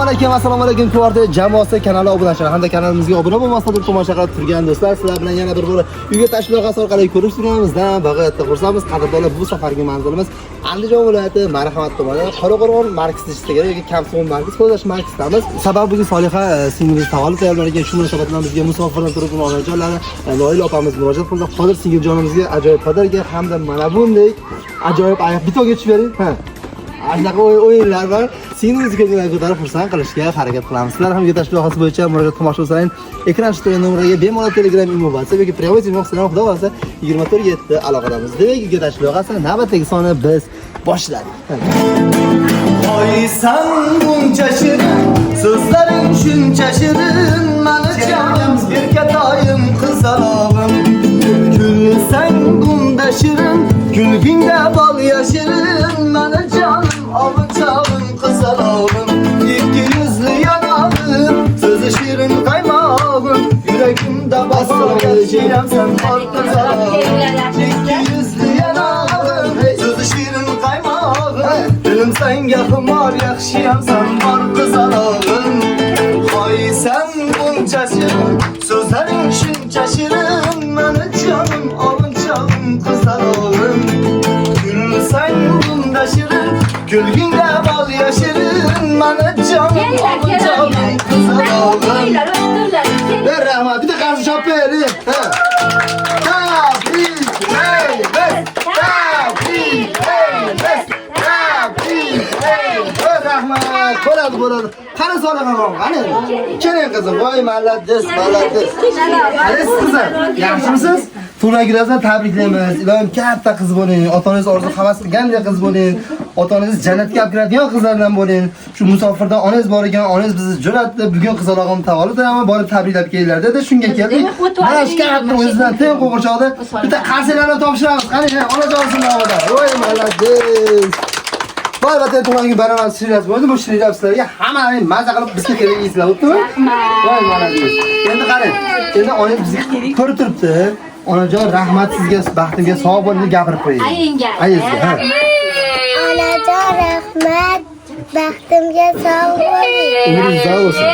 alaykum, assalomu alaykum. Kvartira jamoasi kanali obunachilar hamda kanalimizga obuna bo'lmasdan tomosha qilib turgan do'stlar, sizlar bilan yana bir bor uyga tashviqot orqali ko'rishtirganimizdan bag'atda xursandmiz. Qadrdonlar, bu safargi manzilimiz Andijon viloyati Marhamat tumani Qoraqo'rg'on markazida yoki Kamson markaz qo'llash markazidamiz. Sababi bugun Soliha singlimiz tavallud tayyorlangan shu munosabat bilan bizga musofirlar turib onajonlarni Loila opamiz murojaat qildi. Qodir singiljonimizga ajoyib qadarga hamda mana bunday ajoyib ayiq bitoga tushib bering. Anaqa o'yinlar bor. Singlimizga ko'tarib xursand qilishga harakat qilamiz. Sizlar ham yetash loyihasi bo'yicha murojaat qilmoqchi bo'lsangiz, ekran chiqqan nomerga bemalol Telegram imo WhatsApp yoki private imo hisobdan xudo xolasa 24/7 aloqadamiz. Demak, yetash loyihasi navbatdagi soni biz boshladik. Oy sen buncha shirin, so'zlaring shuncha shirin, mani janim erkatoyim qizalog'im. Kulsang bunda shirin, kulgingda bol yashirin, mani janim ovuchog'im qizalog'im. Ikki yuzli yanog'im, so'zi shirin qaymog'im, yuragimda bostirgan sen bor qizalog'im. Ikki yuzli yanog'im, so'zi shirin qaymog'im, dilim senga xumor yaxshiyam sen bor qizalog'im. Hoy sen buncha shirin, so'zlaring shuncha shirin, mani jonim ovunchog'im qizalog'im. Kulsang bunda shirin, kulgingda bol yashirin, mani jonim ovunchog'im qizalog'im. Ber rahmat, bitta qarshi chop bering. Bo'ladi. Qani Solihaxon, qani? Keling qizim, voy malades. Qaraysiz qizim, yaxshimisiz? Tug'ilganingizdan tabriklaymiz. Ilohim katta qiz bo'ling. Otangiz orzu havas qilgandek qiz bo'ling. Otangiz jannatga olib kiradigan qizlardan bo'ling. Shu musofirdan onangiz bor ekan, onangiz bizni jo'natdi. Bugun qizalog'im tavallud ama borib tabriklab kelinglar dedi. Shunga keldik. Mana shu katta o'zidan teng qo'g'irchoqda bitta qarsilarni topshiramiz. Qani, onajonsin nomida. Voy malades. Voy vatan tumangi baravar shirasi bo'ldi. Bu shirlar sizlarga hammaning maza qilib bizga kerak eslar o'tdimi? Voy malades. Endi qarang. Endi onangiz bizni ko'rib turibdi. Onajon rahmat sizga, baxtimga sog' bo'ling deb gapirib qo'ying. Ayingizga. Onajon rahmat, baxtimga sog' bo'ling. Umringiz uzoq bo'lsin.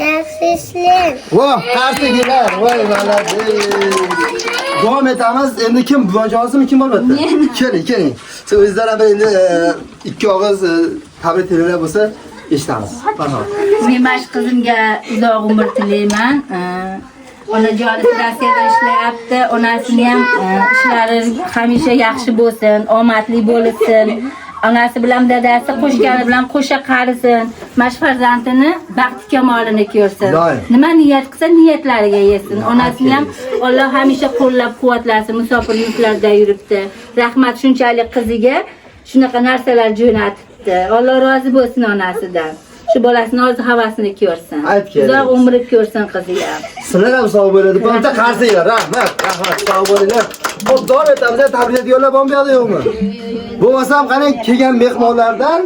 Yaxshisiz. Voh, qarsigilar. Voy malades. Davom etamiz. Endi kim buvajonimi, kim bo'ladi? Keling. Siz o'zingizlar ham endi ikki og'iz tabriklar bo'lsa eshitamiz. Marhamat. Men mash qizimga uzoq umr tilayman. Onajon Rossiyada ishlayapti. Onasini ham ishlari hamisha yaxshi bo'lsin, omadli bo'lsin. Onasi bilan dadasi qo'shgani bilan qo'sha qarisin. Mash farzandini baxti kamolini ko'rsin. Nima niyat qilsa niyatlariga yesin. Onasini ham Alloh hamisha qo'llab-quvvatlasin. Musofir yurtlarda yuribdi. Rahmat shunchalik qiziga shunaqa narsalar jo'natibdi. Alloh rozi bo'lsin onasidan. Shu bolasini orzu havasini ko'rsin. Uzoq umr ko'rsin qiziga. Sizlar ham sog' bo'ladi. Bitta qarsinglar. Rahmat, sog' bo'linglar. Xo'p, davom etamiz. Tabriklar bormi bu yoqda yo'qmi? Bo'lmasam qani kelgan mehmonlardan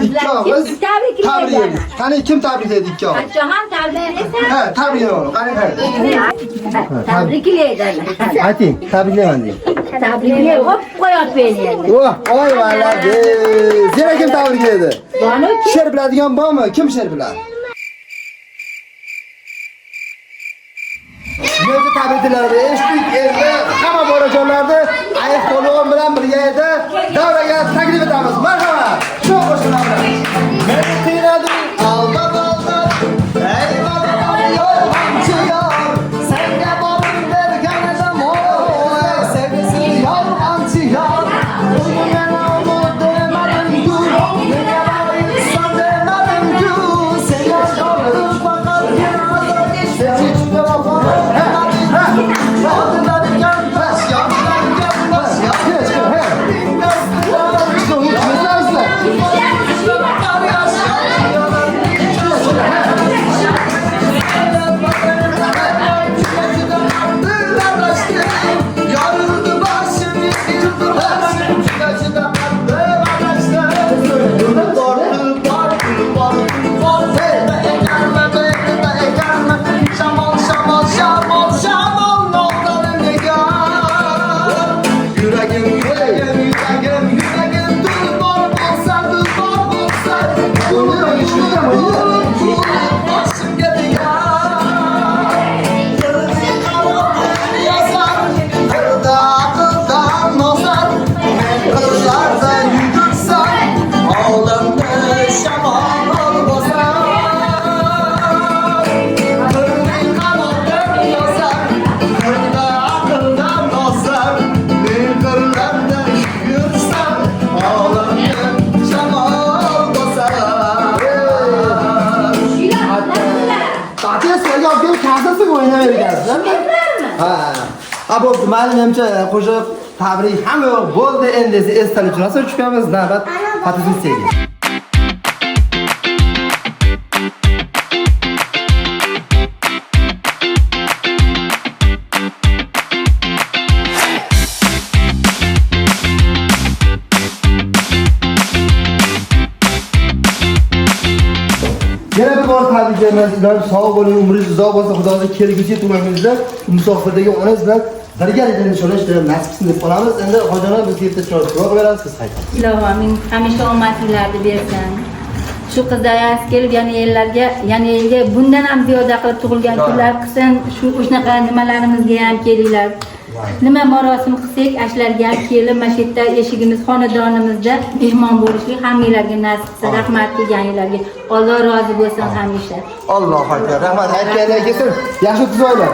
ikki og'iz tabriklaydi. Qani kim tabriklaydi ikki og'iz? Qachon tabriklaysan? Ha, tabriklayman. Qani. Tabriklaydi. Ayting, tabriklayman deng. Tabriklay, hop qo'yib berdi. Voy malades. Yana kim tabriklaydi? She'r biladigan bormi? Kim she'r biladi? Nega tabriklarni eshitdik endi hamma borajonlarni ayiq polvon bilan birga edi. Davraga taklif etamiz. Marhamat. Shu qo'shiqlar bilan. Meni qiynadim, albat. Ey bolam, yo'lmanchi yor. Senga borim berganim mo'y. Sevgisiz yo'lmanchi yor. Bugun umid demadim-ku. Nega boysan demadim-ku. Senga shohim faqat senga vafo. Ha bo'pti, menimcha qo'shiq tabrik hamma yoq bo'ldi. Endi esa esdalik jurnasiga tushamiz. Navbat fotosessiyaga. Yana bir bor tabriklaymiz. Iloyim sog' bo'ling, umringiz uzoq bo'lsin. Xudoga kelgusi tumaningizda musofirdagi onangiz bilan birgalikda nishonlashni nasib qilsin deb qolamiz. Endi hojijon bizga yerda chiroyli duo berasiz, siz qaytasiz. Ilohim hamisha omadlilarni bersin. Shu qizlarga kelib yana yilga bundan ham ziyoda qilib tug'ilgan kunlar qilsin. Shunaqa nimalarimizga ham kelinglar. Nima marosim qilsak, ashlarga ham kelib, mana shu yerda eshigimiz, xonadonimizda mehmon bo'lishlik hammanglarga nasib qilsin. Rahmat kelganlarga. Alloh rozi bo'lsin hamisha. Alloh akbar. Rahmat aytganlar kelsin. Yaxshi tuz oylab.